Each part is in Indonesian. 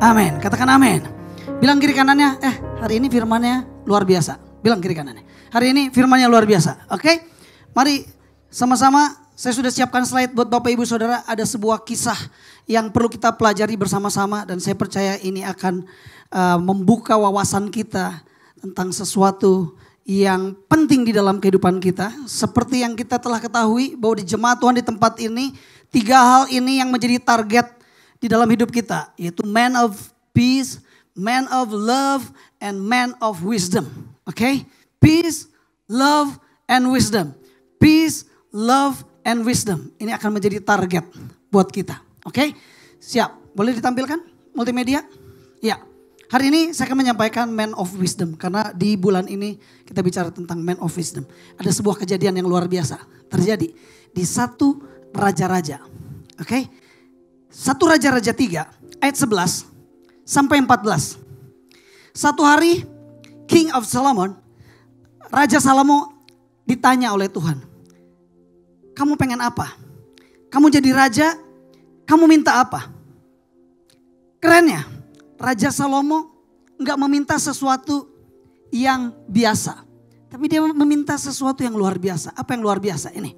Amin. Katakan amin. Bilang kiri kanannya, hari ini firmannya luar biasa. Bilang kiri kanannya, hari ini firmannya luar biasa. Oke? Mari sama-sama, saya sudah siapkan slide buat Bapak Ibu Saudara. Ada sebuah kisah yang perlu kita pelajari bersama-sama. Dan saya percaya ini akan membuka wawasan kita tentang sesuatu yang penting di dalam kehidupan kita. Seperti yang kita telah ketahui bahwa di jemaat Tuhan di tempat ini, 3 hal ini yang menjadi target di dalam hidup kita. Yaitu man of peace, man of love, and man of wisdom. Oke? Peace, love, and wisdom. Peace, love, and wisdom. Ini akan menjadi target buat kita. Oke? Siap? Boleh ditampilkan multimedia? Ya. Hari ini saya akan menyampaikan man of wisdom. Karena di bulan ini kita bicara tentang man of wisdom. Ada sebuah kejadian yang luar biasa terjadi di 1 Raja-Raja. Oke? 1 Raja-Raja 3 ayat 11 sampai 14. Satu hari King of Solomon, Raja Salomo ditanya oleh Tuhan. Kamu pengen apa? Kamu jadi raja, kamu minta apa? Kerennya, Raja Salomo enggak meminta sesuatu yang biasa. Tapi dia meminta sesuatu yang luar biasa. Apa yang luar biasa ini?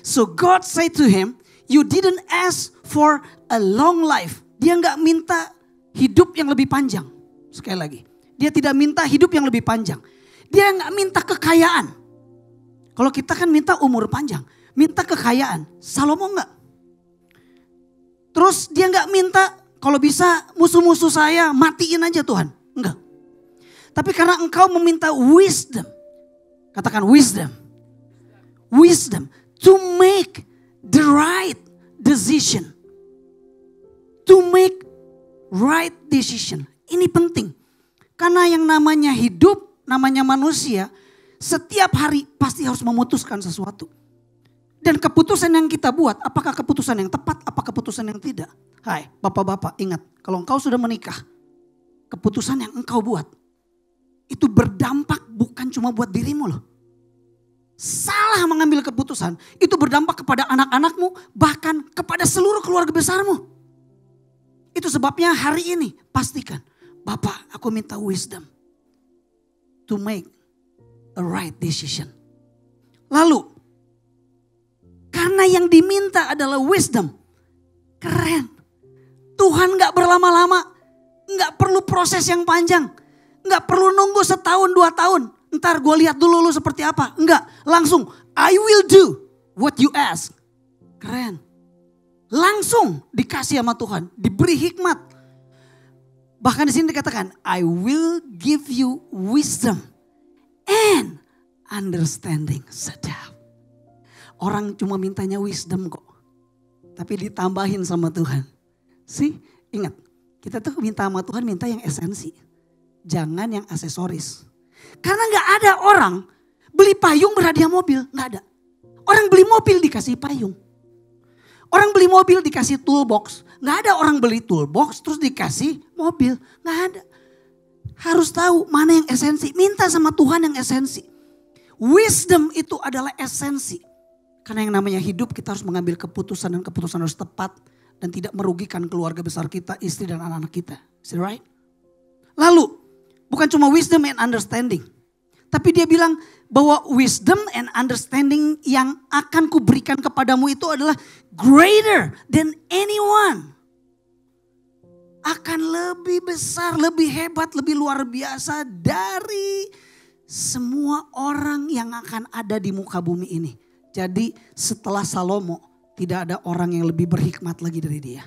So God said to him, you didn't ask for a long life. Dia enggak minta hidup yang lebih panjang. Sekali lagi, dia tidak minta hidup yang lebih panjang. Dia enggak minta kekayaan. Kalau kita kan minta umur panjang, minta kekayaan. Salomo enggak. Terus dia enggak minta, kalau bisa musuh-musuh saya matiin aja Tuhan. Enggak. Tapi karena engkau meminta wisdom. Katakan wisdom. Wisdom to make the right decision. To make right decision. Ini penting. Karena yang namanya hidup, namanya manusia, setiap hari pasti harus memutuskan sesuatu. Dan keputusan yang kita buat, apakah keputusan yang tepat, apakah keputusan yang tidak. Hai bapak-bapak, ingat, kalau engkau sudah menikah, keputusan yang engkau buat, itu berdampak bukan cuma buat dirimu loh. Salah mengambil keputusan, itu berdampak kepada anak-anakmu, bahkan kepada seluruh keluarga besarmu. Itu sebabnya hari ini pastikan, Bapak aku minta wisdom to make a right decision. Lalu, karena yang diminta adalah wisdom, keren. Tuhan gak berlama-lama, gak perlu proses yang panjang, gak perlu nunggu setahun 2 tahun. Ntar gue lihat dulu lu seperti apa. Enggak, langsung I will do what you ask. Keren. Langsung dikasih sama Tuhan, diberi hikmat. Bahkan di sini dikatakan, I will give you wisdom and understanding. Sedap. Orang cuma mintanya wisdom kok. Tapi ditambahin sama Tuhan. Ingat, kita tuh minta sama Tuhan minta yang esensi. Jangan yang aksesoris. Karena gak ada orang beli payung berhadiah mobil. Gak ada. Orang beli mobil dikasih payung. Orang beli mobil dikasih toolbox. Gak ada orang beli toolbox terus dikasih mobil. Gak ada. Harus tahu mana yang esensi. Minta sama Tuhan yang esensi. Wisdom itu adalah esensi. Karena yang namanya hidup kita harus mengambil keputusan dan keputusan harus tepat. Dan tidak merugikan keluarga besar kita, istri dan anak-anak kita. Is that right? Lalu bukan cuma wisdom and understanding. Tapi dia bilang bahwa wisdom and understanding yang akan kuberikan kepadamu itu adalah greater than anyone. Akan lebih besar, lebih hebat, lebih luar biasa dari semua orang yang akan ada di muka bumi ini. Jadi setelah Salomo tidak ada orang yang lebih berhikmat lagi dari dia.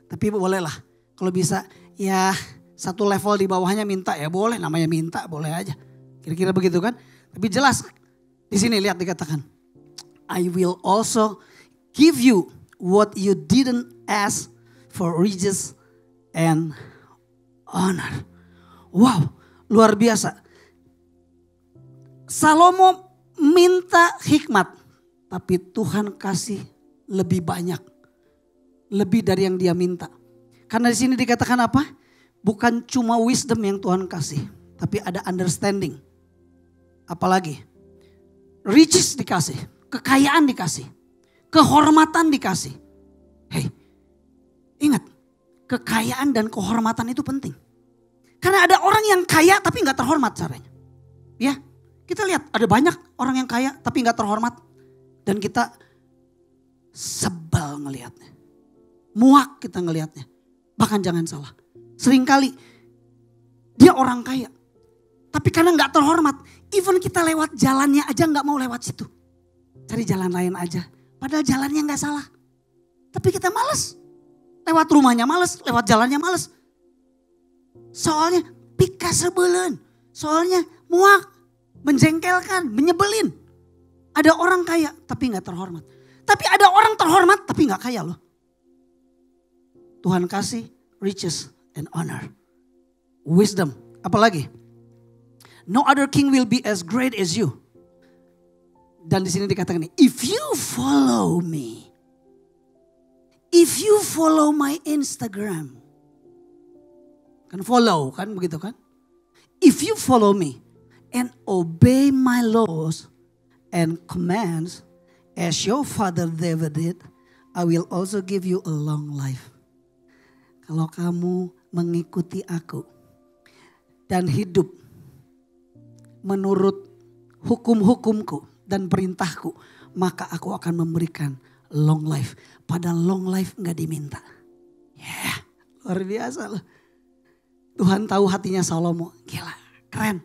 Tapi bolehlah kalau bisa ya satu level di bawahnya minta ya boleh, namanya minta boleh aja. Kira-kira begitu kan? Tapi jelas di sini lihat dikatakan, I will also give you what you didn't ask for riches and honor. Wow, luar biasa. Salomo minta hikmat, tapi Tuhan kasih lebih banyak, lebih dari yang dia minta. Karena di sini dikatakan apa? Bukan cuma wisdom yang Tuhan kasih, tapi ada understanding. Apalagi? Riches dikasih, kekayaan dikasih, kehormatan dikasih. Hei, ingat, kekayaan dan kehormatan itu penting. Karena ada orang yang kaya tapi gak terhormat caranya. Ya, kita lihat ada banyak orang yang kaya tapi gak terhormat. Dan kita sebel ngelihatnya. Muak kita ngelihatnya. Bahkan jangan salah. Seringkali dia orang kaya. Tapi karena gak terhormat. Even kita lewat jalannya aja gak mau lewat situ. Cari jalan lain aja. Padahal jalannya gak salah. Tapi kita malas. Lewat rumahnya malas, lewat jalannya malas. Soalnya pika sebelen. Soalnya muak, menjengkelkan, menyebelin. Ada orang kaya tapi gak terhormat. Tapi ada orang terhormat tapi gak kaya loh. Tuhan kasih riches and honor. Wisdom. Apalagi? No other king will be as great as you. Dan di sini dikatakan nih, if you follow me. If you follow my Instagram. Kan follow kan begitu kan. If you follow me and obey my laws and commands as your father David did, I will also give you a long life. Kalau kamu mengikuti aku dan hidup menurut hukum-hukumku dan perintahku, maka aku akan memberikan long life. Padahal long life gak diminta. Ya, luar biasa loh. Tuhan tahu hatinya Salomo. Gila, keren.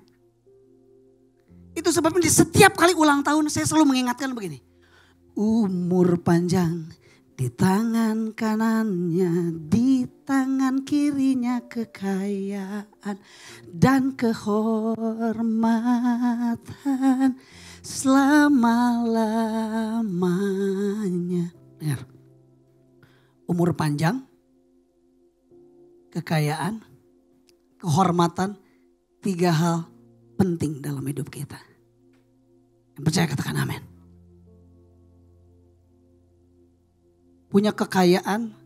Itu sebabnya di setiap kali ulang tahun saya selalu mengingatkan begini. Umur panjang di tangan kanannya, di tangan kirinya kekayaan dan kehormatan selama-lamanya. Dengar. Umur panjang, kekayaan, kehormatan, 3 hal penting dalam hidup kita. Yang percaya katakan amin. Punya kekayaan,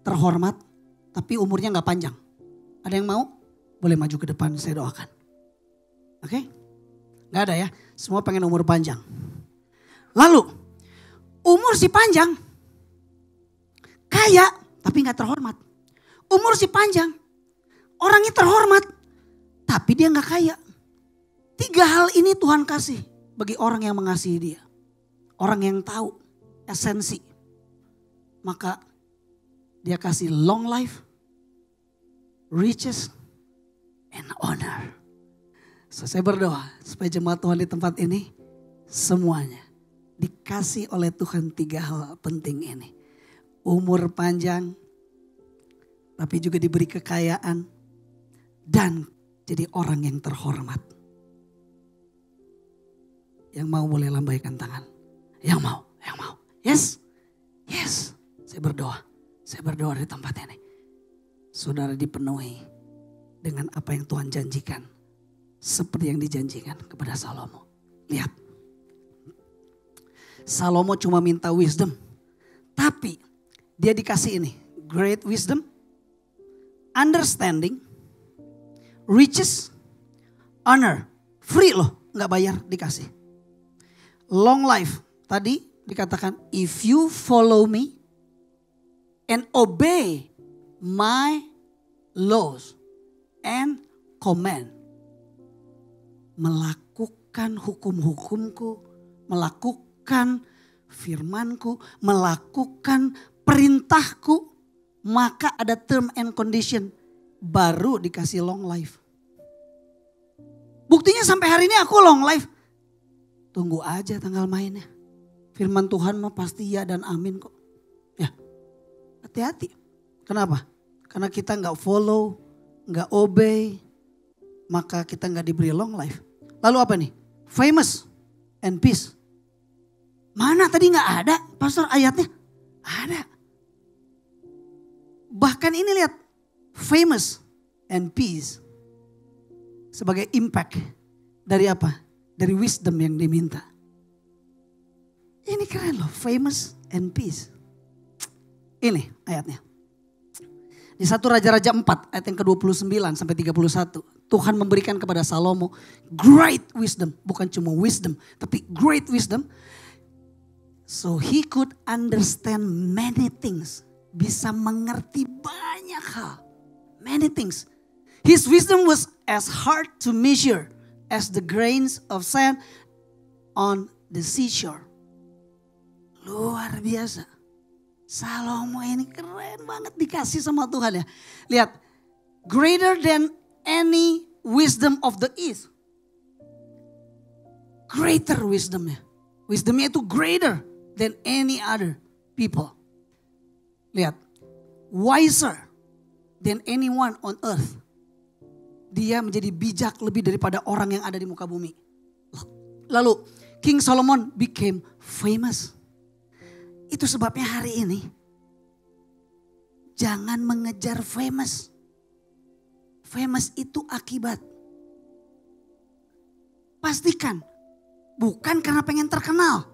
terhormat, tapi umurnya gak panjang. Ada yang mau? Boleh maju ke depan, saya doakan. Oke? Gak ada ya, semua pengen umur panjang. Lalu, umur si panjang, kaya tapi gak terhormat. Umur si panjang, orangnya terhormat tapi dia gak kaya. 3 hal ini Tuhan kasih bagi orang yang mengasihi dia. Orang yang tahu esensi. Maka dia kasih long life, riches, and honor. So, saya berdoa supaya jemaat Tuhan di tempat ini semuanya dikasih oleh Tuhan 3 hal penting ini. Umur panjang, tapi juga diberi kekayaan dan jadi orang yang terhormat. Yang mau boleh lambaikan tangan. Yang mau. Yes, yes. Saya berdoa di tempat ini. Saudara dipenuhi dengan apa yang Tuhan janjikan. Seperti yang dijanjikan kepada Salomo. Lihat. Salomo cuma minta wisdom. Tapi dia dikasih ini. Great wisdom. Understanding. Riches. Honor. Free loh. Gak bayar dikasih. Long life. Tadi dikatakan if you follow me and obey my laws and command. Melakukan hukum-hukumku, melakukan firmanku, melakukan perintahku, maka ada term and condition, baru dikasih long life. Buktinya sampai hari ini aku long life. Tunggu aja tanggal mainnya. Firman Tuhan mah pasti ya dan amin kok. Ya, hati-hati. Kenapa? Karena kita gak follow, gak obey, maka kita gak diberi long life. Lalu apa nih? Famous and peace. Mana tadi gak ada pastor ayatnya? Ada. Bahkan ini lihat. Famous and peace. Sebagai impact dari apa? Dari wisdom yang diminta. Ini keren loh. Famous and peace. Ini ayatnya. Di 1 Raja-Raja 4 ayat yang ke-29 sampai 31. Tuhan memberikan kepada Salomo great wisdom. Bukan cuma wisdom, tapi great wisdom. So he could understand many things bisa mengerti banyak hal. Many things. His wisdom was as hard to measure as the grains of sand on the seashore. Luar biasa. Salomo ini keren banget dikasih sama Tuhan ya. Lihat, greater than any wisdom of the east. Greater wisdomnya. Wisdomnya itu greater than any other people. Lihat, wiser than anyone on earth. Dia menjadi bijak lebih daripada orang yang ada di muka bumi. Lalu King Solomon became famous. Itu sebabnya hari ini jangan mengejar famous. Famous itu akibat. Pastikan bukan karena pengen terkenal.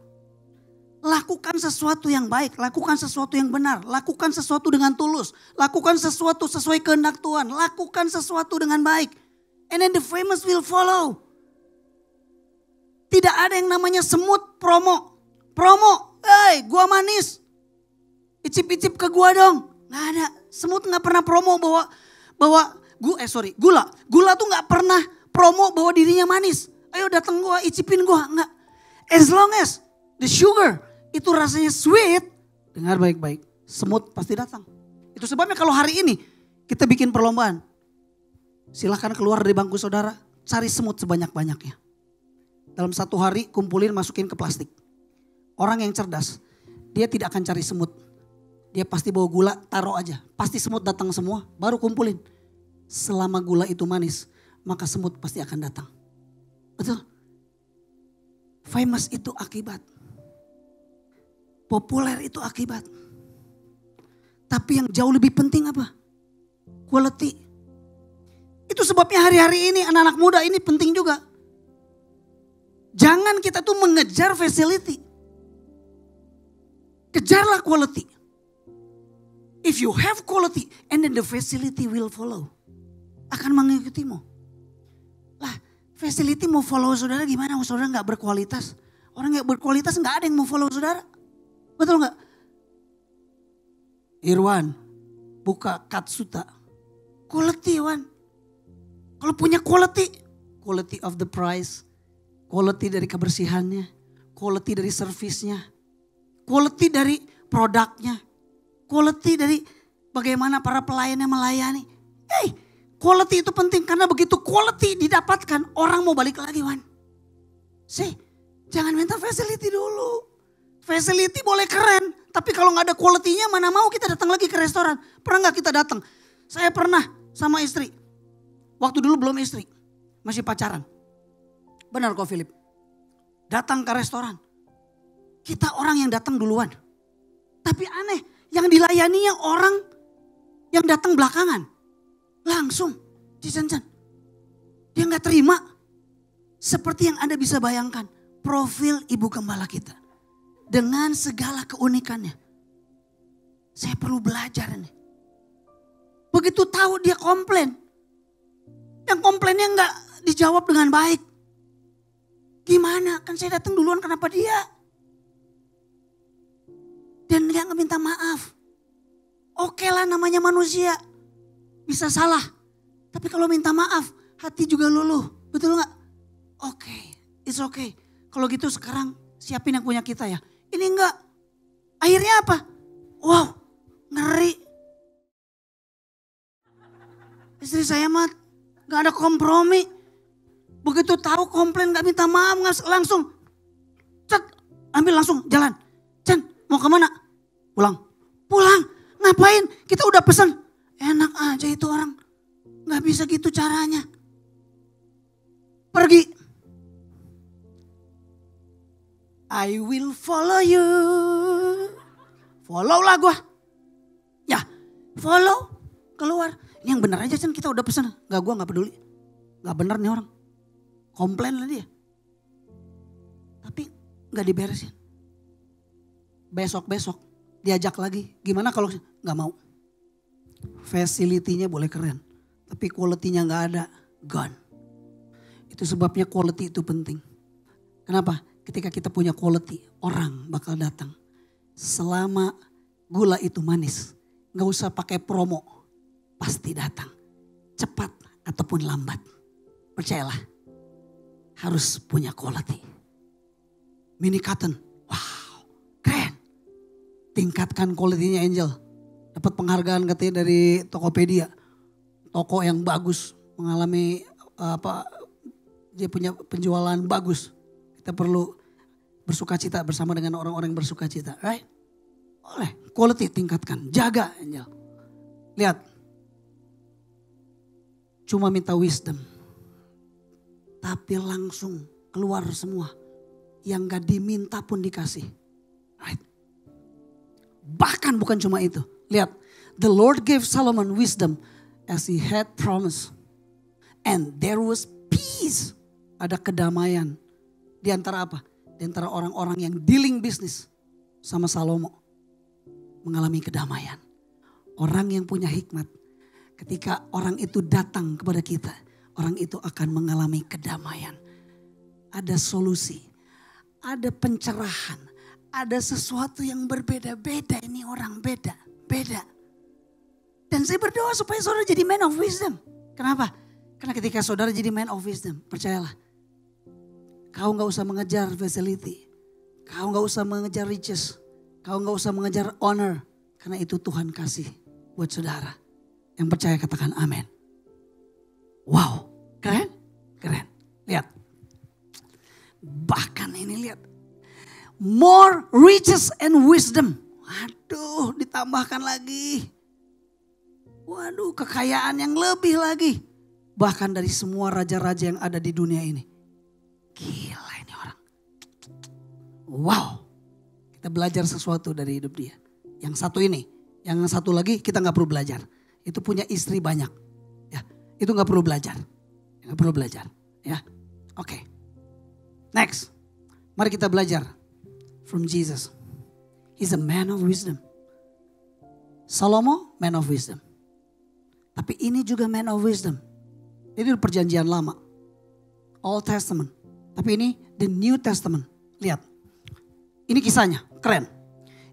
Lakukan sesuatu yang baik, lakukan sesuatu yang benar, lakukan sesuatu dengan tulus, lakukan sesuatu sesuai kehendak Tuhan, lakukan sesuatu dengan baik. And then the famous will follow. Tidak ada yang namanya semut promo. Promo, hey gua manis. Icip-icip ke gua dong. Gak ada, semut gak pernah promo bahwa gula. Gula tuh gak pernah promo bahwa dirinya manis. Ayo datang gua, icipin gua, enggak. As long as the sugar itu rasanya sweet, dengar baik-baik, semut pasti datang. Itu sebabnya kalau hari ini kita bikin perlombaan, silahkan keluar dari bangku saudara, cari semut sebanyak-banyaknya. Dalam satu hari kumpulin, masukin ke plastik. Orang yang cerdas, dia tidak akan cari semut. Dia pasti bawa gula, taruh aja. Pasti semut datang semua, baru kumpulin. Selama gula itu manis, maka semut pasti akan datang. Betul? Famous itu akibat. Populer itu akibat. Tapi yang jauh lebih penting apa? Quality. Itu sebabnya hari-hari ini anak-anak muda ini penting juga. Jangan kita tuh mengejar facility. Kejarlah quality. If you have quality and then the facility will follow. Akan mengikutimu. Lah, facility mau follow saudara gimana? Saudara gak berkualitas. Orang yang berkualitas gak ada yang mau follow saudara. Betul gak? Irwan, buka Katsuta. Quality Wan. Kalau punya quality. Quality of the price. Quality dari kebersihannya. Quality dari servisnya. Quality dari produknya. Quality dari bagaimana para pelayannya melayani. Hey, quality itu penting karena begitu quality didapatkan orang mau balik lagi Wan. Jangan minta facility dulu. Facility boleh keren, tapi kalau gak ada quality-nya mana mau kita datang lagi ke restoran. Pernah gak kita datang? Saya pernah sama istri. Waktu dulu belum istri, masih pacaran. Benar kok Philip. Datang ke restoran. Kita orang yang datang duluan. Tapi aneh, yang dilayaninya orang yang datang belakangan. Langsung, cincin. Dia gak terima. Seperti yang Anda bisa bayangkan, profil ibu gembala kita. Dengan segala keunikannya. Saya perlu belajar nih. Begitu tahu dia komplain. Yang komplainnya enggak dijawab dengan baik. Gimana? Kan saya datang duluan, kenapa dia? Dan dia nggak minta maaf. Oke lah namanya manusia. Bisa salah. Tapi kalau minta maaf, hati juga luluh. Betul nggak? Oke, it's okay. Kalau gitu sekarang siapin yang punya kita ya. Ini enggak. Akhirnya apa? Wow, ngeri. Istri saya mah gak ada kompromi. Begitu tahu komplain gak minta maaf langsung. Cet, ambil langsung jalan. Chan, mau kemana? Pulang. Ngapain? Kita udah pesan. Enak aja itu orang. Gak bisa gitu caranya. Pergi. I will follow you. Follow lah gue. Ya, follow. Keluar. Ini yang benar aja Chan, kita udah pesan. Gak, gue gak peduli. Gak benar nih orang. Komplain lah dia. Tapi gak diberesin. Besok diajak lagi. Gimana kalau gak mau. Facility-nya boleh keren. Tapi quality-nya gak ada. Gone. Itu sebabnya quality itu penting. Kenapa? Ketika kita punya quality, orang bakal datang. Selama gula itu manis, Gak usah pakai promo. Pasti datang. Cepat ataupun lambat. Percayalah. Harus punya quality. Mini cotton. Wow. Keren. Tingkatkan quality-nya Angel. Dapat penghargaan katanya dari Tokopedia. Toko yang bagus. Mengalami dia punya penjualan bagus. Kita perlu bersukacita bersama dengan orang-orang yang bersukacita. Right? Oleh quality tingkatkan. Jaga Angel. Lihat. Cuma minta wisdom. Tapi langsung keluar semua. Yang gak diminta pun dikasih. Right? Bahkan bukan cuma itu. Lihat. The Lord gave Solomon wisdom as he had promised. And there was peace. Ada kedamaian. Di antara apa? Di antara orang-orang yang dealing bisnis sama Salomo. Mengalami kedamaian. Orang yang punya hikmat. Ketika orang itu datang kepada kita. Orang itu akan mengalami kedamaian. Ada solusi. Ada pencerahan. Ada sesuatu yang berbeda-beda. Ini orang beda. Beda. Dan saya berdoa supaya saudara jadi man of wisdom. Kenapa? Karena ketika saudara jadi man of wisdom. Percayalah. Kau gak usah mengejar facility. Kau gak usah mengejar riches. Kau gak usah mengejar honor. Karena itu Tuhan kasih buat saudara. Yang percaya katakan amin. Wow. Keren? Keren. Lihat. Bahkan ini lihat. More riches and wisdom. Waduh, ditambahkan lagi. Waduh, kekayaan yang lebih lagi. Bahkan dari semua raja-raja yang ada di dunia ini. Gila ini orang. Wow. Kita belajar sesuatu dari hidup dia. Yang satu ini. Yang satu lagi kita gak perlu belajar. Itu punya istri banyak. Ya, itu gak perlu belajar. Gak perlu belajar. Ya, oke. Next. Mari kita belajar. From Jesus. He's a man of wisdom. Salomo, man of wisdom. Tapi ini juga man of wisdom. Ini perjanjian lama. Old Testament. Tapi ini the New Testament. Lihat. Ini kisahnya. Keren.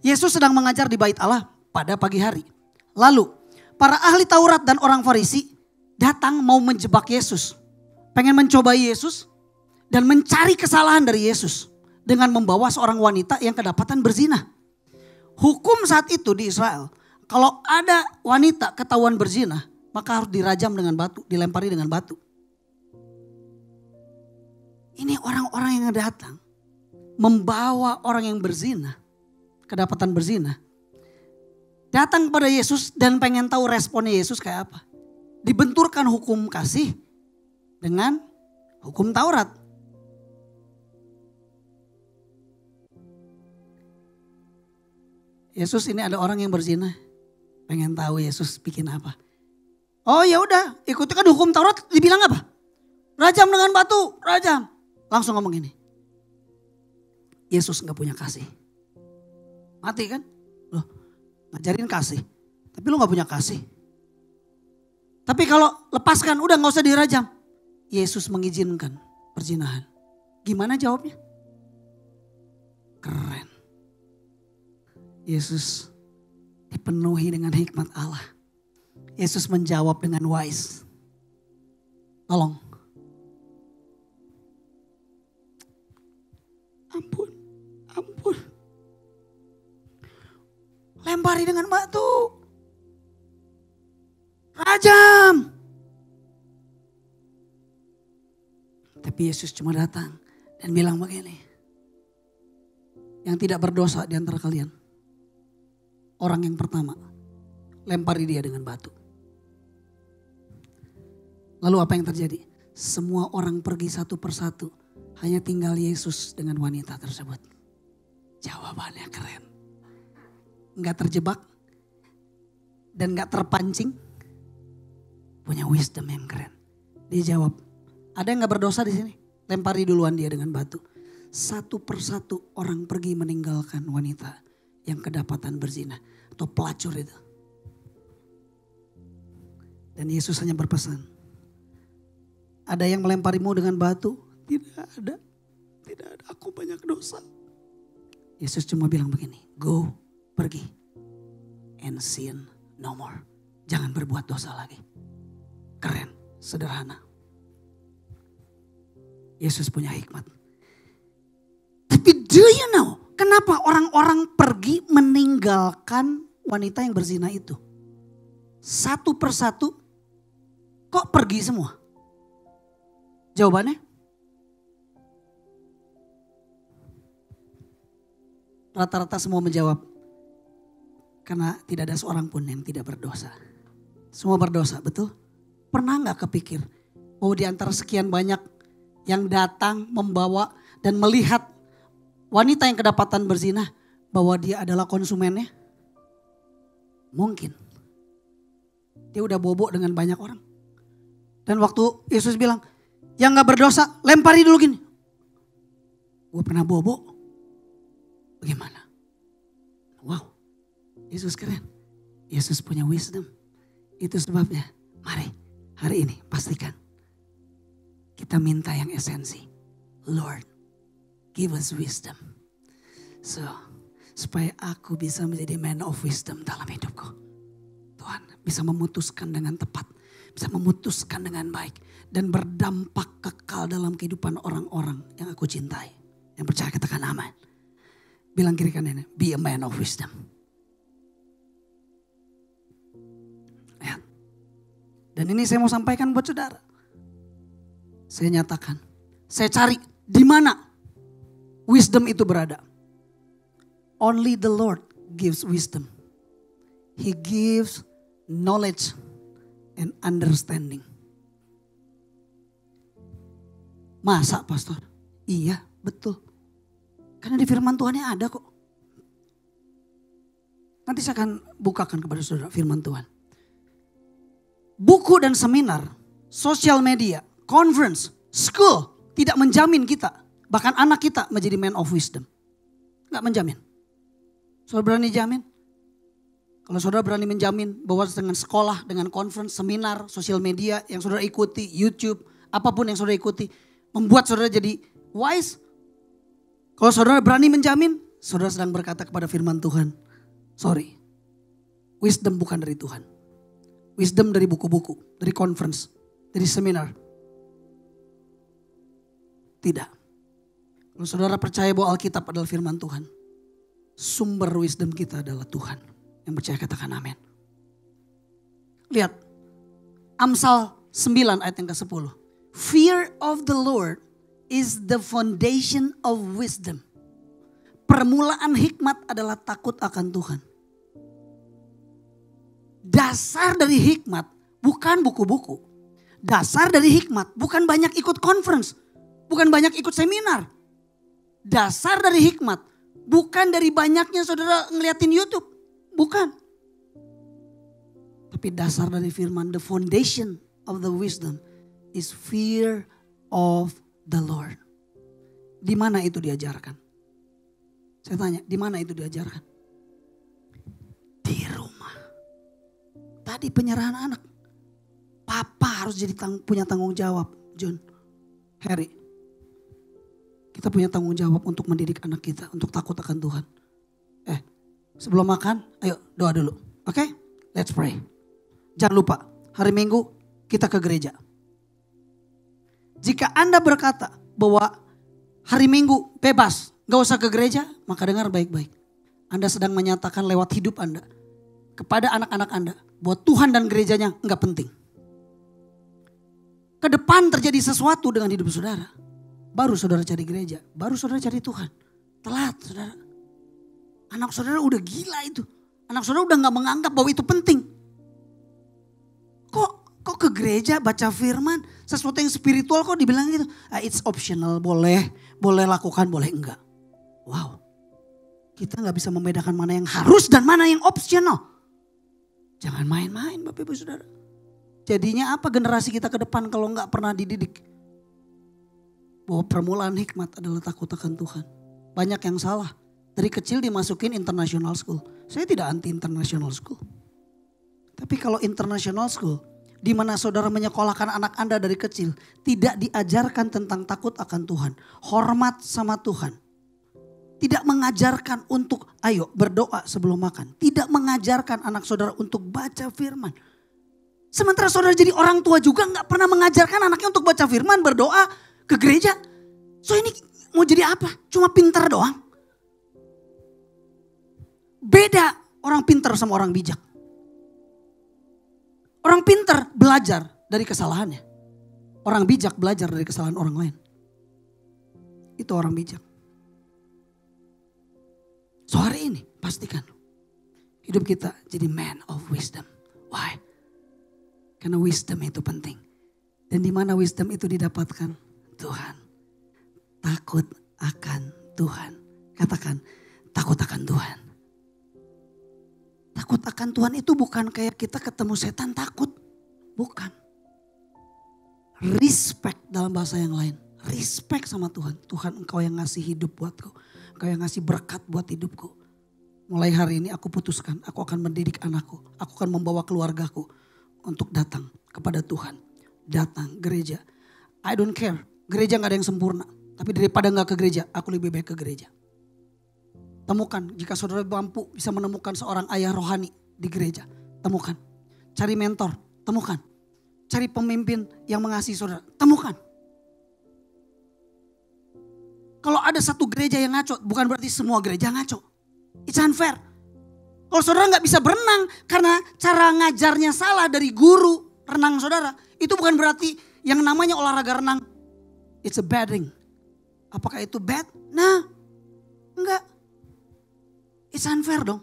Yesus sedang mengajar di bait Allah pada pagi hari. Lalu para ahli Taurat dan orang Farisi datang mau menjebak Yesus. Pengen mencobai Yesus. Dan mencari kesalahan dari Yesus. Dengan membawa seorang wanita yang kedapatan berzina. Hukum saat itu di Israel. Kalau ada wanita ketahuan berzina. Maka harus dirajam dengan batu. Dilempari dengan batu. Ini orang-orang yang datang. Membawa orang yang berzina. Kedapatan berzina. Datang kepada Yesus dan pengen tahu responnya Yesus kayak apa. Dibenturkan hukum kasih. Dengan hukum Taurat. Yesus ini ada orang yang berzina. Pengen tahu Yesus bikin apa. Oh ya udah, ikuti kan hukum Taurat, dibilang apa? Rajam dengan batu, rajam. Langsung ngomong ini. Yesus gak punya kasih. Mati kan? Loh, ngajarin kasih. Tapi lu gak punya kasih. Tapi kalau lepaskan, udah gak usah dirajam. Yesus mengizinkan perzinahan. Gimana jawabnya? Keren. Yesus dipenuhi dengan hikmat Allah. Yesus menjawab dengan wise. Tolong. Ampun, ampun. Lempari dengan batu. Rajam. Tapi Yesus cuma datang dan bilang begini. Yang tidak berdosa di antara kalian. Orang yang pertama, lempari dia dengan batu. Lalu apa yang terjadi? Semua orang pergi satu persatu. Hanya tinggal Yesus dengan wanita tersebut. Jawabannya keren. Gak terjebak. Dan gak terpancing. Punya wisdom yang keren. Dia jawab, ada yang gak berdosa di sini? Lempari duluan dia dengan batu. Satu persatu orang pergi meninggalkan wanita yang kedapatan berzina atau pelacur itu. Dan Yesus hanya berpesan, ada yang melemparimu dengan batu? Tidak ada, tidak ada, aku banyak dosa. Yesus cuma bilang begini, go, pergi and sin No more. Jangan berbuat dosa lagi. Keren, sederhana. Yesus punya hikmat. Tapi do you know kenapa orang-orang pergi meninggalkan wanita yang berzina itu? Satu persatu kok pergi semua? Jawabannya? Rata-rata semua menjawab. Karena tidak ada seorang pun yang tidak berdosa. Semua berdosa, betul? Pernah gak kepikir bahwa di antara sekian banyak yang datang membawa dan melihat wanita yang kedapatan berzina, bahwa dia adalah konsumennya? Mungkin. Dia udah bobok dengan banyak orang. Dan waktu Yesus bilang, yang gak berdosa lempari dulu gini. Gue pernah bobok. Bagaimana? Wow, Yesus keren. Yesus punya wisdom. Itu sebabnya, mari hari ini pastikan kita minta yang esensi. Lord, give us wisdom. So, supaya aku bisa menjadi man of wisdom dalam hidupku. Tuhan bisa memutuskan dengan tepat. Bisa memutuskan dengan baik. Dan berdampak kekal dalam kehidupan orang-orang yang aku cintai. Yang percaya katakan amin. Bilang kiri kanannya, be a man of wisdom. Ya. Dan ini saya mau sampaikan buat saudara. Saya nyatakan, saya cari di mana wisdom itu berada. Only the Lord gives wisdom. He gives knowledge and understanding. Masa pastor? Iya betul. Karena di firman Tuhannya ada kok. Nanti saya akan bukakan kepada saudara firman Tuhan. Buku dan seminar, sosial media, conference, school tidak menjamin kita, bahkan anak kita menjadi man of wisdom. Gak menjamin. Saudara berani jamin? Kalau saudara berani menjamin bahwa dengan sekolah, dengan conference, seminar, sosial media yang saudara ikuti, YouTube, apapun yang saudara ikuti, membuat saudara jadi wise. Kalau saudara berani menjamin, saudara sedang berkata kepada firman Tuhan, sorry, wisdom bukan dari Tuhan. Wisdom dari buku-buku, dari conference, dari seminar. Tidak. Kalau saudara percaya bahwa Alkitab adalah firman Tuhan, sumber wisdom kita adalah Tuhan. Yang percaya katakan amin. Lihat, Amsal 9 ayat yang ke-10. Fear of the Lord is the foundation of wisdom. Permulaan hikmat adalah takut akan Tuhan. Dasar dari hikmat bukan buku-buku. Dasar dari hikmat bukan banyak ikut conference. Bukan banyak ikut seminar. Dasar dari hikmat bukan dari banyaknya saudara ngeliatin YouTube. Bukan. Tapi dasar dari firman, the foundation of the wisdom is fear of the Lord. Di mana itu diajarkan? Saya tanya, di mana itu diajarkan? Di rumah. Tadi penyerahan anak. Papa harus jadi punya tanggung jawab, John, Harry. Kita punya tanggung jawab untuk mendidik anak kita, untuk takut akan Tuhan. Sebelum makan, ayo doa dulu. Oke? Let's pray. Jangan lupa, hari Minggu kita ke gereja. Jika Anda berkata bahwa hari Minggu bebas, gak usah ke gereja, maka dengar baik-baik. Anda sedang menyatakan lewat hidup Anda kepada anak-anak Anda bahwa Tuhan dan gerejanya gak penting. Ke depan terjadi sesuatu dengan hidup saudara, baru saudara cari gereja, baru saudara cari Tuhan. Telat saudara. Anak saudara udah gila itu. Anak saudara udah gak menganggap bahwa itu penting. Kok ke gereja baca firman, sesuatu yang spiritual kok dibilang gitu. It's optional, boleh lakukan, boleh enggak. Wow, kita gak bisa membedakan mana yang harus dan mana yang optional. Jangan main-main Bapak Ibu Saudara. Jadinya apa generasi kita ke depan kalau gak pernah dididik. Bahwa permulaan hikmat adalah takut akan Tuhan. Banyak yang salah. Dari kecil dimasukin international school. Saya tidak anti international school. Tapi kalau international school, di mana saudara menyekolahkan anak Anda dari kecil, tidak diajarkan tentang takut akan Tuhan, hormat sama Tuhan, Tidak mengajarkan untuk ayo berdoa sebelum makan. Tidak mengajarkan anak saudara untuk baca firman. Sementara saudara jadi orang tua juga gak pernah mengajarkan anaknya untuk baca firman, berdoa ke gereja. So ini mau jadi apa? Cuma pintar doang. Beda orang pintar sama orang bijak. Orang pintar belajar dari kesalahannya. Orang bijak belajar dari kesalahan orang lain. Itu orang bijak. So hari ini pastikan hidup kita jadi man of wisdom. Why? Karena wisdom itu penting. Dan di mana wisdom itu didapatkan? Tuhan. Takut akan Tuhan. Katakan takut akan Tuhan. Takut akan Tuhan itu bukan kayak kita ketemu setan takut. Bukan. Respect dalam bahasa yang lain. Respect sama Tuhan. Tuhan engkau yang ngasih hidup buatku. Engkau yang ngasih berkat buat hidupku. Mulai hari ini aku putuskan, aku akan mendidik anakku. Aku akan membawa keluargaku untuk datang kepada Tuhan. Datang gereja. I don't care, gereja gak ada yang sempurna. Tapi daripada gak ke gereja, aku lebih baik ke gereja. Temukan, jika saudara mampu bisa menemukan seorang ayah rohani di gereja. Temukan, cari mentor, temukan. Cari pemimpin yang mengasihi saudara, temukan. Kalau ada satu gereja yang ngaco, bukan berarti semua gereja ngaco. It's unfair. Kalau saudara gak bisa berenang karena cara ngajarnya salah dari guru renang saudara. Itu bukan berarti yang namanya olahraga renang, it's a bad thing. Apakah itu bad? Nah, enggak. It's unfair dong.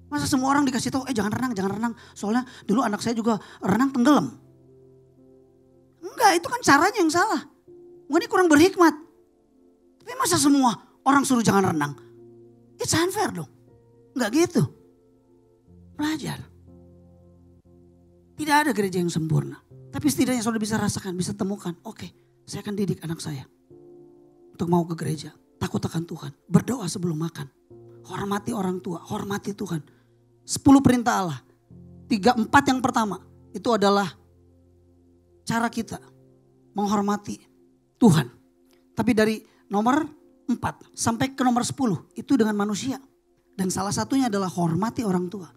Masa semua orang dikasih tahu, jangan renang. Soalnya dulu anak saya juga renang tenggelam. Enggak, itu kan caranya yang salah. Mungkin ini kurang berhikmat. Tapi masa semua orang suruh jangan renang? It's unfair dong. Enggak gitu. Belajar. Tidak ada gereja yang sempurna. Tapi setidaknya saudara bisa rasakan, bisa temukan. Oke, saya akan didik anak saya. Untuk mau ke gereja. Takut akan Tuhan. Berdoa sebelum makan. Hormati orang tua, hormati Tuhan. 10 perintah Allah. 3, 4 yang pertama. Itu adalah cara kita menghormati Tuhan. Tapi dari nomor 4 sampai ke nomor 10 itu dengan manusia. Dan salah satunya adalah hormati orang tua.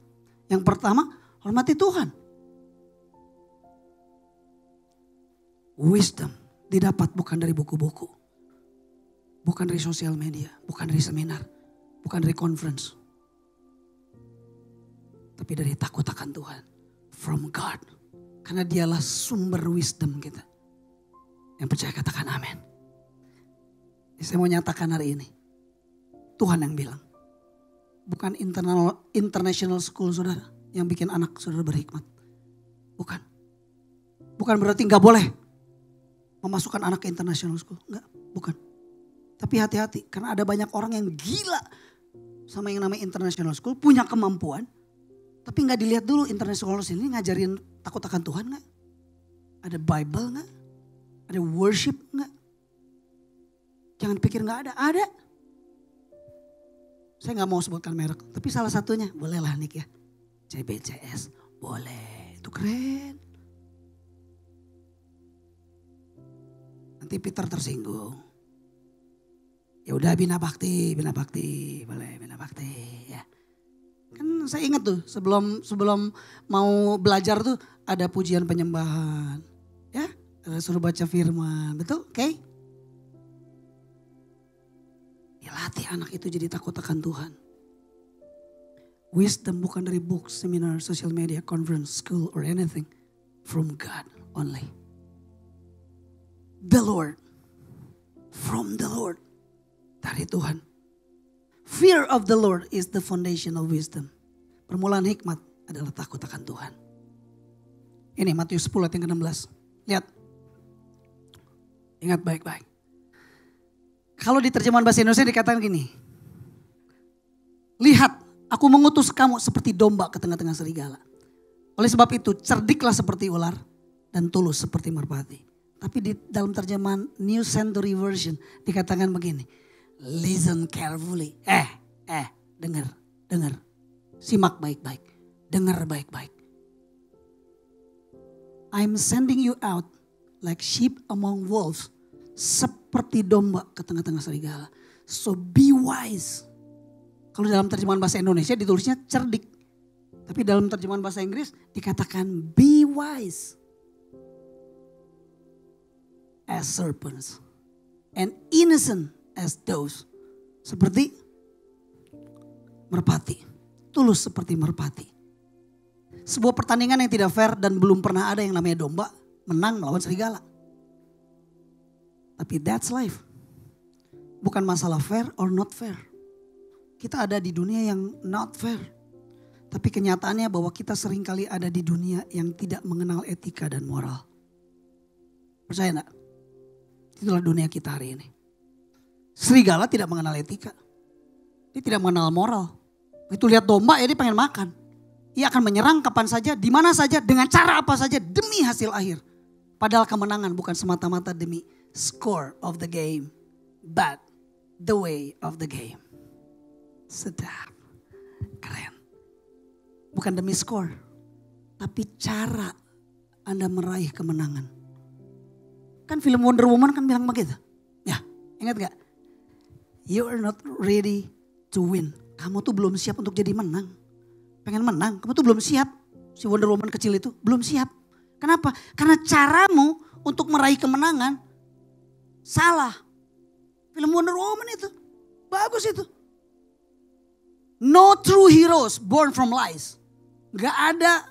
Yang pertama hormati Tuhan. Wisdom didapat bukan dari buku-buku. Bukan dari sosial media, bukan dari seminar, bukan dari conference. Tapi dari takut akan Tuhan. From God. Karena dialah sumber wisdom kita. Yang percaya katakan amin. Saya mau nyatakan hari ini. Tuhan yang bilang. Bukan international school saudara. Yang bikin anak saudara berhikmat. Bukan. Bukan berarti gak boleh memasukkan anak ke international school. Enggak, bukan. Tapi hati-hati. Karena ada banyak orang yang gila sama yang namanya international school. Punya kemampuan. Tapi gak dilihat dulu international school ini ngajarin takut akan Tuhan gak? Ada Bible gak? Ada worship gak? Jangan pikir gak ada. Ada. Saya gak mau sebutkan merek. Tapi salah satunya bolehlah Nick ya. CBCS. Boleh. Itu keren. Nanti Peter tersinggung. Ya udah Bina Bakti. Boleh Bina Bakti ya. Kan saya ingat tuh sebelum mau belajar tuh ada pujian penyembahan. Ya, suruh baca firman. Betul? Oke? Ya latih anak itu jadi takut akan Tuhan. Wisdom bukan dari book, seminar, social media, conference, school or anything. From God only. The Lord. From the Lord. Dari Tuhan. Fear of the Lord is the foundation of wisdom. Permulaan hikmat adalah takut akan Tuhan. Ini Matius 10 ayat yang ke-16. Lihat. Ingat baik-baik. Kalau di terjemahan bahasa Indonesia dikatakan gini. Lihat, aku mengutus kamu seperti domba ke tengah-tengah serigala. Oleh sebab itu, cerdiklah seperti ular dan tulus seperti merpati. Tapi di dalam terjemahan New Century Version dikatakan begini. Listen carefully. Dengar. Simak baik-baik. Dengar baik-baik. I'm sending you out like sheep among wolves. Seperti domba ke tengah-tengah serigala. So be wise. Kalau dalam terjemahan bahasa Indonesia ditulisnya cerdik. Tapi dalam terjemahan bahasa Inggris dikatakan be wise. As serpents. And innocent as doves. Seperti merpati. Tulus seperti merpati. Sebuah pertandingan yang tidak fair dan belum pernah ada yang namanya domba menang melawan serigala. Tapi that's life. Bukan masalah fair or not fair. Kita ada di dunia yang not fair. Tapi kenyataannya bahwa kita seringkali ada di dunia yang tidak mengenal etika dan moral. Percaya enggak? Itulah dunia kita hari ini. Serigala tidak mengenal etika. Dia tidak mengenal moral. Begitu lihat domba ya dia pengen makan. Ia akan menyerang kapan saja, di mana saja, dengan cara apa saja demi hasil akhir. Padahal kemenangan bukan semata-mata demi score of the game. But the way of the game. Sedap. Keren. Bukan demi skor. Tapi cara Anda meraih kemenangan. Kan film Wonder Woman kan bilang begitu. Ya, ingat gak? You are not ready to win. Kamu tuh belum siap untuk jadi menang. Pengen menang, kamu tuh belum siap. Si Wonder Woman kecil itu belum siap. Kenapa? Karena caramu untuk meraih kemenangan salah. Film Wonder Woman itu. Bagus itu. No true heroes born from lies. Gak ada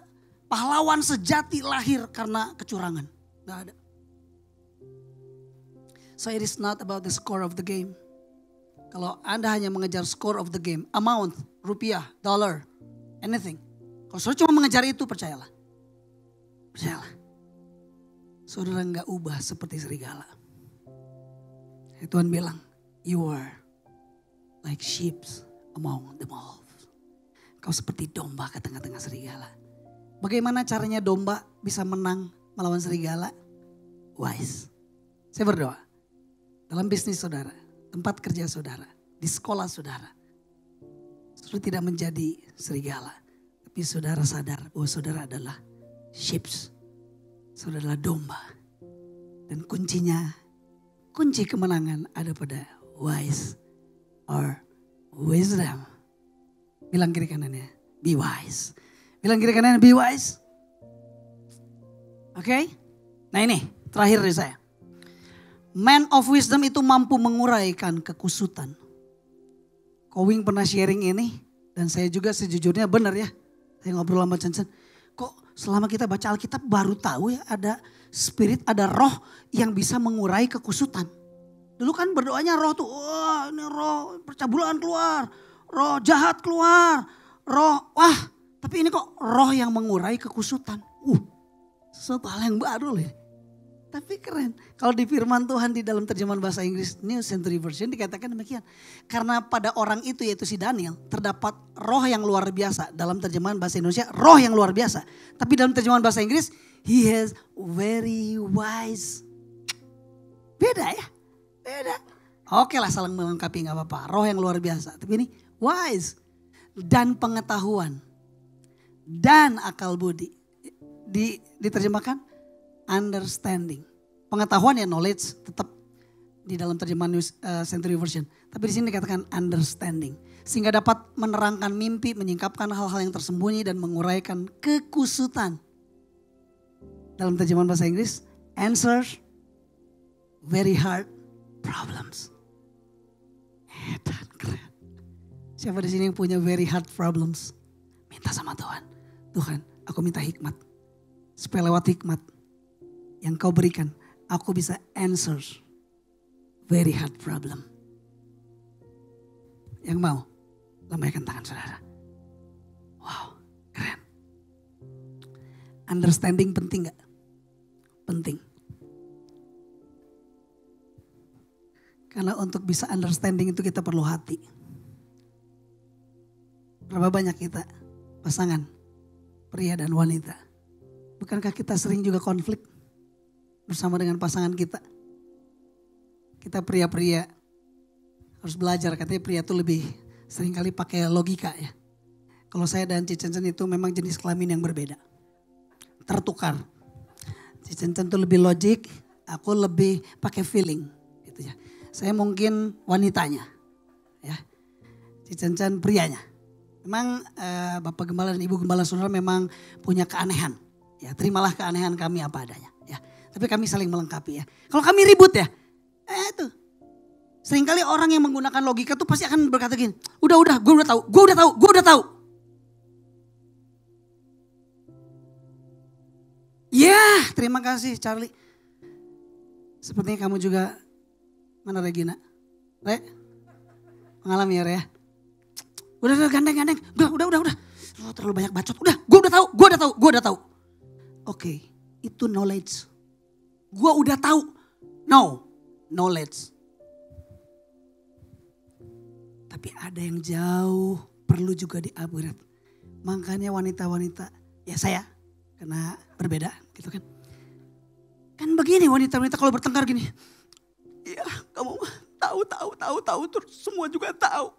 pahlawan sejati lahir karena kecurangan. Gak ada. So it is not about the score of the game. Kalau Anda hanya mengejar score of the game. Amount, rupiah, dollar, anything. Kalau saudara cuma mengejar itu percayalah. Percayalah. Saudara gak ubah seperti serigala. Tuhan bilang, you are like sheep among the wolves. Kau seperti domba ke tengah-tengah serigala. Bagaimana caranya domba bisa menang melawan serigala? Wise. Saya berdoa. Dalam bisnis saudara, tempat kerja saudara, di sekolah saudara. Saudara tidak menjadi serigala. Tapi saudara sadar bahwa saudara adalah sheep. Saudara adalah domba. Dan kunci kemenangan ada pada wise or wisdom. Bilang kiri kanannya, be wise. Bilang kiri kanannya, be wise. Oke? Nah ini, terakhir dari saya. Man of wisdom itu mampu menguraikan kekusutan. Kowing pernah sharing ini, dan saya juga sejujurnya benar ya. Saya ngobrol sama Chen. Kok selama kita baca Alkitab baru tahu ya ada spirit, ada roh yang bisa mengurai kekusutan. Dulu kan berdoanya roh tuh, wah ini roh percabulan keluar, roh jahat keluar, roh wah. Tapi ini kok roh yang mengurai kekusutan. Sesuatu hal yang baru loh. Tapi keren. Kalau di firman Tuhan di dalam terjemahan bahasa Inggris New Century Version dikatakan demikian. Karena pada orang itu yaitu si Daniel terdapat roh yang luar biasa. Dalam terjemahan bahasa Indonesia roh yang luar biasa. Tapi dalam terjemahan bahasa Inggris he has very wise. Beda ya. Beda. Oke lah saling melengkapi gak apa-apa. Roh yang luar biasa. Tapi ini wise. Dan pengetahuan. Dan akal budi. Diterjemahkan understanding. Pengetahuan ya knowledge tetap di dalam terjemahan New Century Version. Tapi di sini dikatakan understanding. Sehingga dapat menerangkan mimpi, menyingkapkan hal-hal yang tersembunyi dan menguraikan kekusutan. Dalam terjemahan bahasa Inggris, answers very hard problems. Dan keren. Siapa di sini yang punya very hard problems? Minta sama Tuhan. Tuhan, aku minta hikmat. Supaya lewat hikmat yang kau berikan, aku bisa answer very hard problem. Yang mau, lambaikan tangan saudara. Wow, keren. Understanding penting gak? Penting. Karena untuk bisa understanding itu kita perlu hati. Berapa banyak kita pasangan, pria dan wanita. Bukankah kita sering juga konflik bersama dengan pasangan kita? Kita pria-pria harus belajar, katanya pria itu lebih sering kali pakai logika ya. Kalau saya dan Cicencen itu memang jenis kelamin yang berbeda. Tertukar. Cicencen itu lebih logik, aku lebih pakai feeling gitu ya. Saya mungkin wanitanya, Si Chan prianya. Memang Bapak Gembala dan Ibu Gembala Saudara memang punya keanehan. Ya, terimalah keanehan kami apa adanya. Ya, tapi kami saling melengkapi ya. Kalau kami ribut ya, itu. Seringkali orang yang menggunakan logika tuh pasti akan berkata gini, udah, gue udah tahu. Ya, terima kasih Charlie. Sepertinya kamu juga, mana Regina? Re, mengalami ya Re ya. Udah gandeng. Udah. Oh, terlalu banyak bacot. Udah, gue udah tahu. Oke, itu knowledge. Gue udah tahu. No, knowledge. Tapi ada yang jauh perlu juga di-upgrade. Makanya wanita-wanita, ya saya, karena berbeda gitu kan. Kan begini wanita-wanita kalau bertengkar gini. Ya kamu tahu terus semua juga tahu.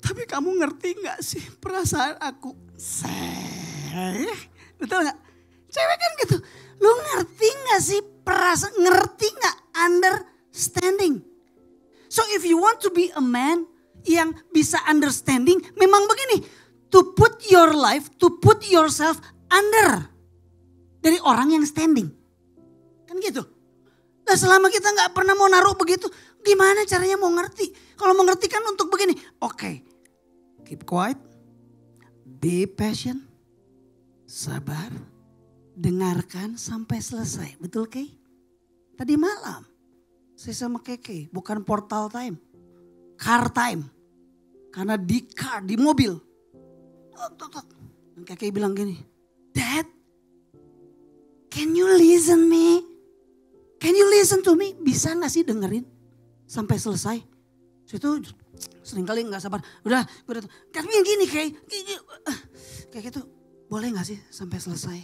Tapi kamu ngerti gak sih perasaan aku? Betul gak? Cewek kan gitu. Lu ngerti gak sih perasaan, ngerti gak understanding? So if you want to be a man yang bisa understanding, memang begini. To put your life, to put yourself under. Dari orang yang standing. Kan gitu. Nah selama kita gak pernah mau naruh begitu, gimana caranya mau ngerti? Kalau mau ngerti kan untuk begini. Oke, keep quiet, be patient, sabar, dengarkan sampai selesai. Betul Kay? Tadi malam saya sama Keke, bukan portal time, car time. Karena di mobil. Dan Keke bilang gini, Dad, can you listen me? Can you listen to me? Bisa gak sih dengerin sampai selesai? Situ seringkali gak sabar. Udah. Tapi yang gini kayak gitu. Boleh gak sih sampai selesai?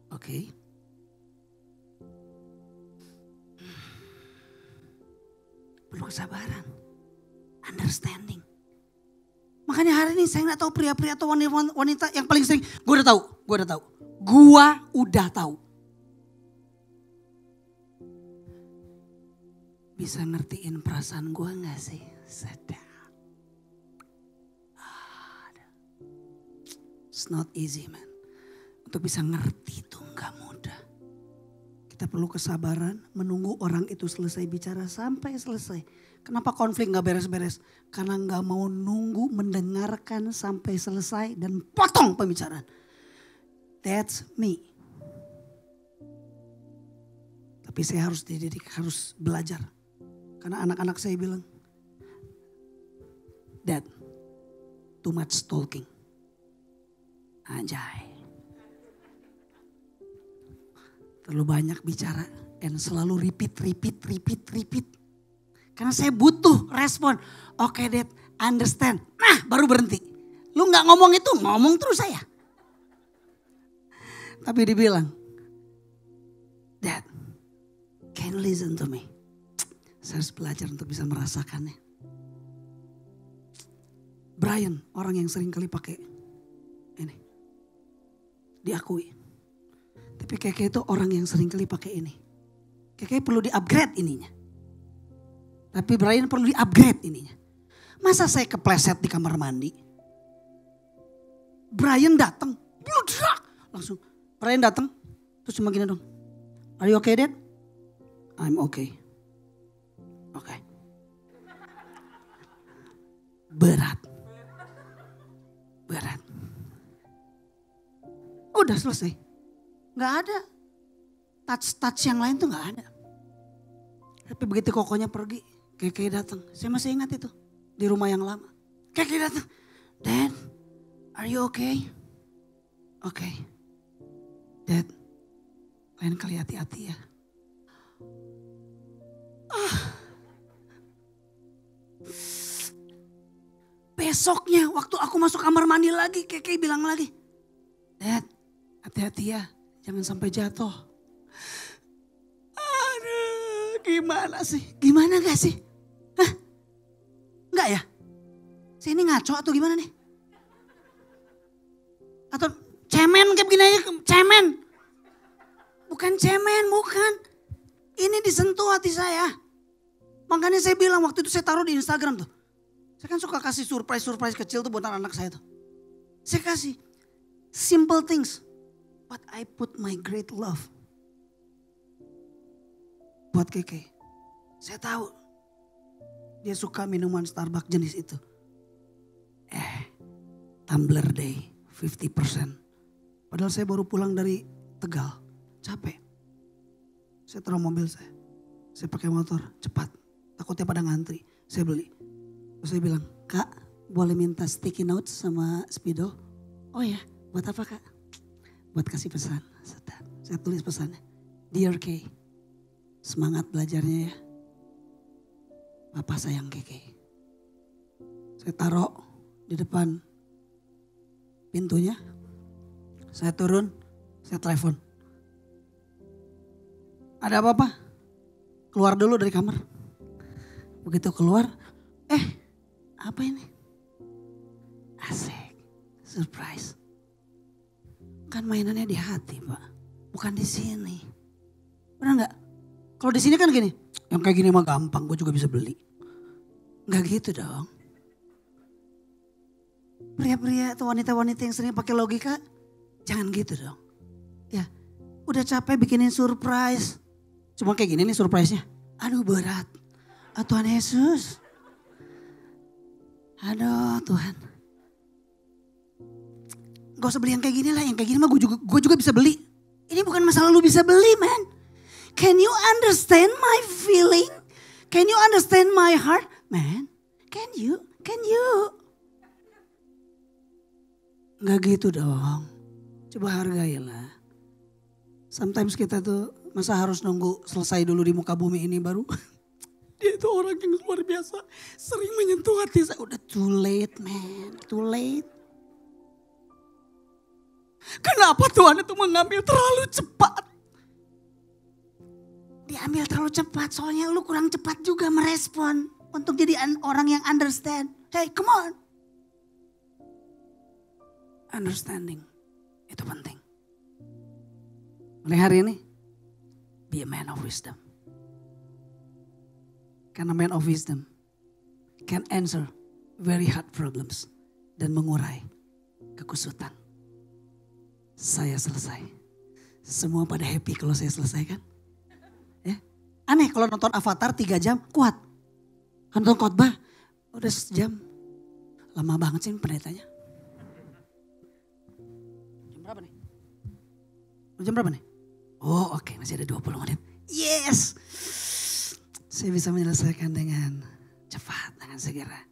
Oke. Perlu kesabaran. Understanding. Makanya hari ini saya gak tahu pria-pria atau wanita yang paling sering. Gue udah tahu. Bisa ngertiin perasaan gue gak sih? Sedap. It's not easy man. Untuk bisa ngerti itu gak mudah. Kita perlu kesabaran menunggu orang itu selesai bicara sampai selesai. Kenapa konflik gak beres-beres? Karena gak mau nunggu mendengarkan sampai selesai dan potong pembicaraan. That's me. Tapi saya harus dididik, harus belajar. Karena anak-anak saya bilang, Dad, too much talking. Anjay. Terlalu banyak bicara dan selalu repeat. Karena saya butuh respon. Oke Dad, understand. Nah baru berhenti. Lu gak ngomong itu, ngomong terus saya. Tapi dibilang, Dad, can you listen to me? Saya harus belajar untuk bisa merasakannya. Brian, orang yang sering kali pakai ini. Diakui. Tapi Keke itu orang yang sering kali pakai ini. Keke perlu di-upgrade ininya. Tapi Brian perlu di-upgrade ininya. Masa saya kepleset di kamar mandi? Brian datang, langsung. Brian datang, terus cuma gini dong. Are you okay Dad? I'm okay. Oke. Berat. Udah selesai. Gak ada. Touch yang lain tuh gak ada. Tapi begitu kokonya pergi, Keke datang. Saya masih ingat itu. Di rumah yang lama. Keke datang. Dad, are you okay? Okay. Dad, lain kali hati-hati ya. Besoknya waktu aku masuk kamar mandi lagi, Keke bilang lagi, Dad, hati-hati ya, jangan sampai jatuh. Aduh, gimana sih? Gimana gak sih? Hah? Enggak ya? Saya ini ngaco atau gimana nih? Atau cemen kayak begini aja, cemen. Bukan cemen, bukan. Ini disentuh hati saya. Makanya saya bilang waktu itu saya taruh di Instagram tuh. Saya kan suka kasih surprise kecil tuh buat anak-anak saya tuh. Saya kasih simple things. But I put my great love. Buat Keke. Saya tahu. Dia suka minuman Starbucks jenis itu. Tumbler day 50%. Padahal saya baru pulang dari Tegal. Capek. Saya taruh mobil saya. Saya pakai motor cepat. Takutnya pada ngantri. Saya beli. Terus saya bilang, Kak boleh minta sticky notes sama spidol? Oh ya, buat apa Kak? Buat kasih pesan. Saya tulis pesannya. Dear Kay, semangat belajarnya ya. Papa sayang Keke. Saya taruh di depan pintunya. Saya turun, saya telepon. Ada apa-apa? Keluar dulu dari kamar. Begitu keluar, apa ini? Asik, surprise. Kan mainannya di hati Pak, bukan di sini. Benar nggak? Kalau di sini kan gini, yang kayak gini mah gampang, gue juga bisa beli. Nggak gitu dong. Pria-pria atau wanita-wanita yang sering pakai logika, jangan gitu dong. Ya, udah capek bikinin surprise. Cuma kayak gini nih surprise-nya. Aduh berat. Tuhan Yesus. Aduh Tuhan. Gak usah beli yang kayak gini lah. Yang kayak gini mah gue juga bisa beli. Ini bukan masalah lu bisa beli man. Can you understand my feeling? Can you understand my heart? Man, can you? Gak gitu dong. Coba hargailah. Sometimes kita tuh masa harus nunggu selesai dulu di muka bumi ini baru. Dia itu orang yang luar biasa. Sering menyentuh hati saya. Udah too late man, too late. Kenapa Tuhan itu mengambil terlalu cepat? Diambil terlalu cepat soalnya lu kurang cepat juga merespon. Untuk jadi orang yang understand. Hey come on. Understanding itu penting. Mulai hari ini, be a man of wisdom. Karena man of wisdom can answer very hard problems dan mengurai kekusutan. Saya selesai. Semua pada happy kalau saya selesai kan? Ya. Aneh kalau nonton Avatar 3 jam kuat. Nonton khotbah udah sejam. Lama banget sih pendetanya. Jam berapa nih? Jam berapa nih? Oh oke, masih ada 20 menit. Yes. Saya bisa menyelesaikan dengan cepat, dengan segera.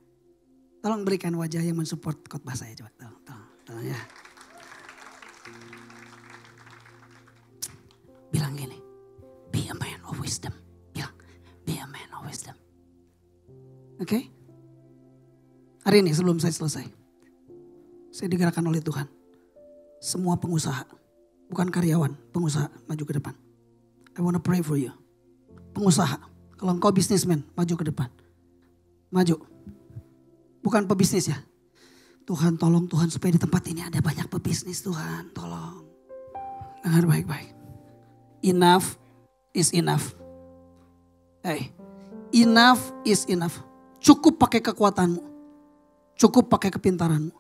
Tolong berikan wajah yang mensupport khotbah saya coba. Tolong ya. Bilang gini, be a man of wisdom. Bilang, be a man of wisdom. Oke? Hari ini sebelum saya selesai, saya digerakkan oleh Tuhan. Semua pengusaha, bukan karyawan, pengusaha maju ke depan. I wanna pray for you. Pengusaha, kalau engkau bisnismen, maju ke depan. Maju. Bukan pebisnis ya. Tuhan tolong Tuhan supaya di tempat ini ada banyak pebisnis Tuhan. Tolong. Dengar baik-baik. Enough is enough. Hey, enough is enough. Cukup pakai kekuatanmu. Cukup pakai kepintaranmu.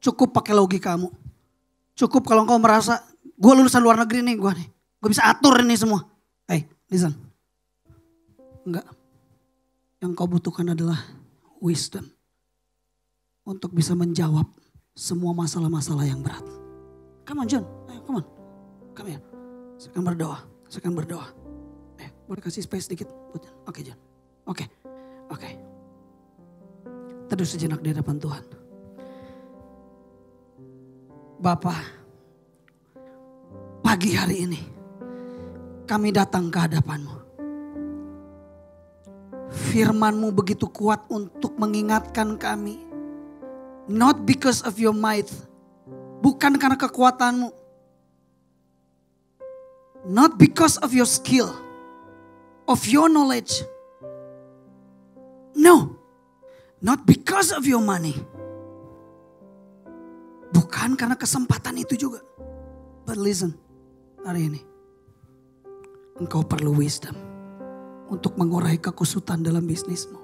Cukup pakai logikamu. Cukup kalau engkau merasa, gue lulusan luar negeri nih, gue bisa atur ini semua. Hey, listen. Enggak. Yang kau butuhkan adalah wisdom. Untuk bisa menjawab semua masalah-masalah yang berat. Come on John, ayo come on. Come here. Saya akan berdoa. Boleh kasih space sedikit buat John? Oke John. Oke. Teduh sejenak di hadapan Tuhan. Bapa, pagi hari ini kami datang ke hadapan-Mu. Firman-Mu begitu kuat untuk mengingatkan kami. Not because of your might. Bukan karena kekuatan-Mu. Not because of your skill. Of your knowledge. No. Not because of your money. Bukan karena kesempatan itu juga. But listen, hari ini engkau perlu wisdom untuk mengurai kekusutan dalam bisnismu.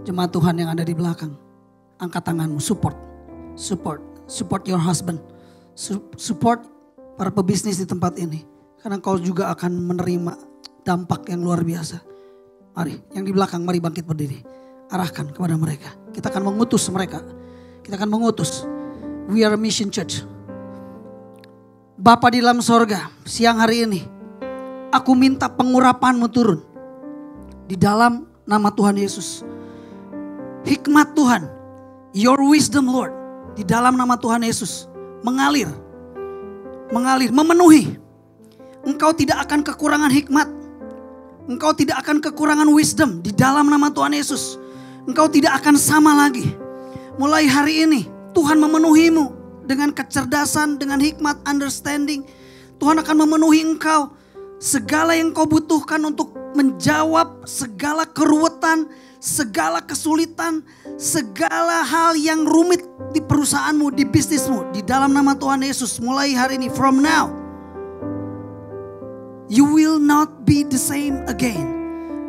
Jemaat Tuhan yang ada di belakang, angkat tanganmu, support your husband, support para pebisnis di tempat ini. Karena engkau juga akan menerima dampak yang luar biasa. Mari, yang di belakang, mari bangkit berdiri. Arahkan kepada mereka. Kita akan mengutus mereka. Kita akan mengutus. We are a mission church. Bapa di dalam sorga, siang hari ini, aku minta pengurapan-Mu turun. Di dalam nama Tuhan Yesus. Hikmat Tuhan, your wisdom Lord, di dalam nama Tuhan Yesus, mengalir, memenuhi. Engkau tidak akan kekurangan hikmat. Engkau tidak akan kekurangan wisdom di dalam nama Tuhan Yesus. Engkau tidak akan sama lagi. Mulai hari ini Tuhan memenuhimu dengan kecerdasan, dengan hikmat, understanding. Tuhan akan memenuhi engkau. Segala yang kau butuhkan untuk menjawab segala keruwetan, segala kesulitan, segala hal yang rumit di perusahaanmu, di bisnismu. Di dalam nama Tuhan Yesus, mulai hari ini, from now, you will not be the same again.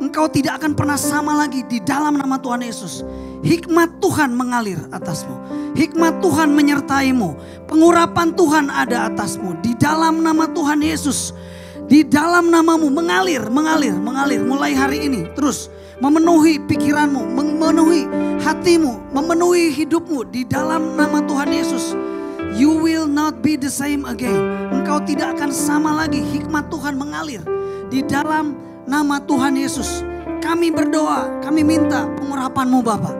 Engkau tidak akan pernah sama lagi di dalam nama Tuhan Yesus. Hikmat Tuhan mengalir atasmu. Hikmat Tuhan menyertaimu. Pengurapan Tuhan ada atasmu. Di dalam nama Tuhan Yesus. Di dalam namamu mengalir. Mulai hari ini terus memenuhi pikiranmu, memenuhi hatimu, memenuhi hidupmu. Di dalam nama Tuhan Yesus. You will not be the same again. Engkau tidak akan sama lagi. Hikmat Tuhan mengalir. Di dalam nama Tuhan Yesus. Kami berdoa, kami minta pengurapan-Mu Bapa.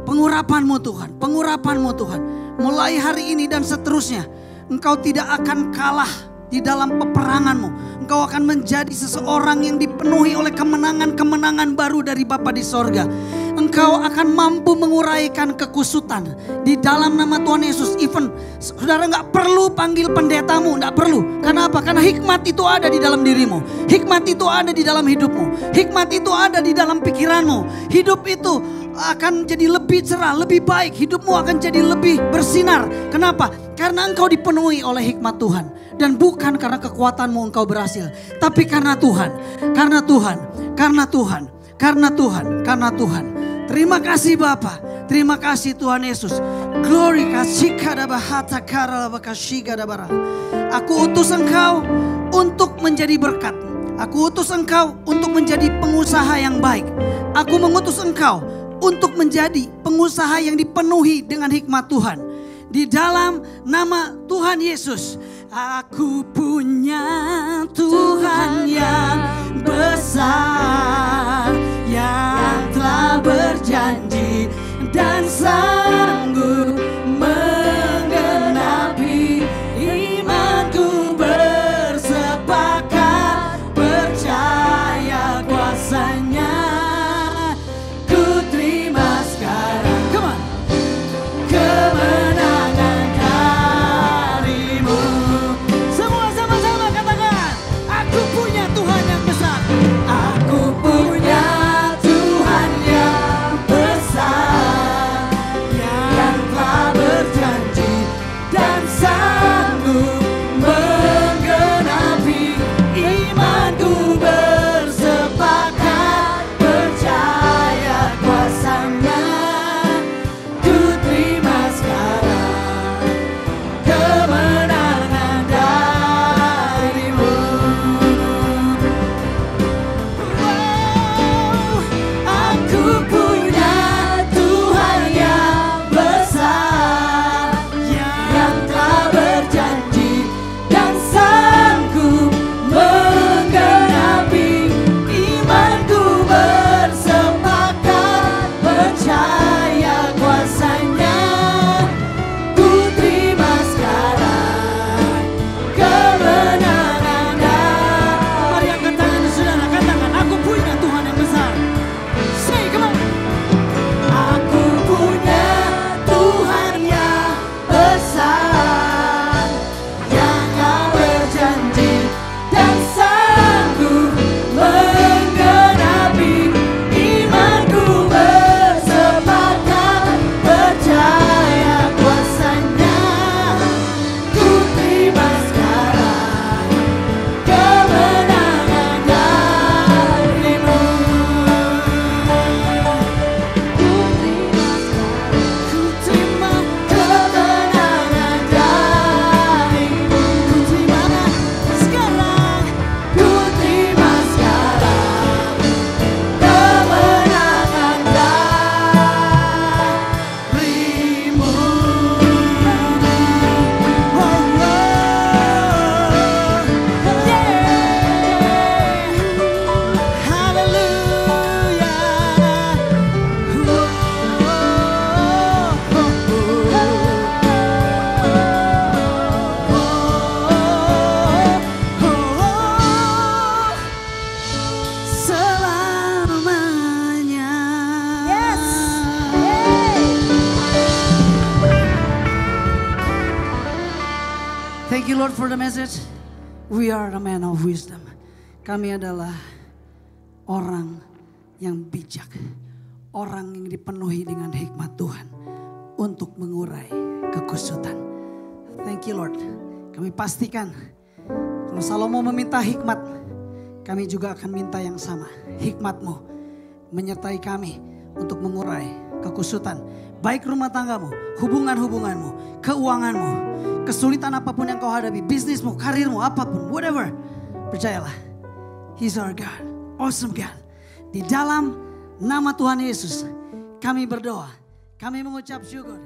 Pengurapan-Mu Tuhan, pengurapan-Mu Tuhan. Mulai hari ini dan seterusnya. Engkau tidak akan kalah di dalam peperanganmu. Engkau akan menjadi seseorang yang dipenuhi oleh kemenangan-kemenangan baru dari Bapa di sorga. Engkau akan mampu menguraikan kekusutan di dalam nama Tuhan Yesus. Even saudara gak perlu panggil pendetamu, gak perlu. Karena apa? Karena hikmat itu ada di dalam dirimu. Hikmat itu ada di dalam hidupmu. Hikmat itu ada di dalam pikiranmu. Hidup itu akan jadi lebih cerah, lebih baik. Hidupmu akan jadi lebih bersinar. Kenapa? Karena engkau dipenuhi oleh hikmat Tuhan. Dan bukan karena kekuatanmu engkau berhasil. Tapi karena Tuhan. Karena Tuhan. Karena Tuhan. Karena Tuhan. Karena Tuhan. Terima kasih Bapa. Terima kasih Tuhan Yesus. Glory kasihkadabahata karalabakashigadabarah. Aku utus engkau untuk menjadi berkat. Aku utus engkau untuk menjadi pengusaha yang baik. Aku mengutus engkau untuk menjadi pengusaha yang dipenuhi dengan hikmat Tuhan. Di dalam nama Tuhan Yesus. Aku punya Tuhan yang besar, yang telah berjanji dan sanggup menggenapi. Imanku bersepakat, percaya kuasanya. Ku terima sekarang. Come on. Kemenangan darimu. Semua sama-sama katakan, aku punya Tuhan yang besar. Aku punya Tuhan yang besar, Thank you Lord for the message. We are the man of wisdom. Kami adalah orang yang bijak. Orang yang dipenuhi dengan hikmat Tuhan untuk mengurai kekusutan. Thank you Lord. Kami pastikan kalau Salomo meminta hikmat, kami juga akan minta yang sama. Hikmat-Mu menyertai kami untuk mengurai kekusutan. Baik rumah tanggamu, hubungan-hubunganmu, keuanganmu, kesulitan apapun yang kau hadapi, bisnismu, karirmu, apapun, whatever. Percayalah, He's our God, awesome God. Di dalam nama Tuhan Yesus, kami berdoa, kami mengucap syukur.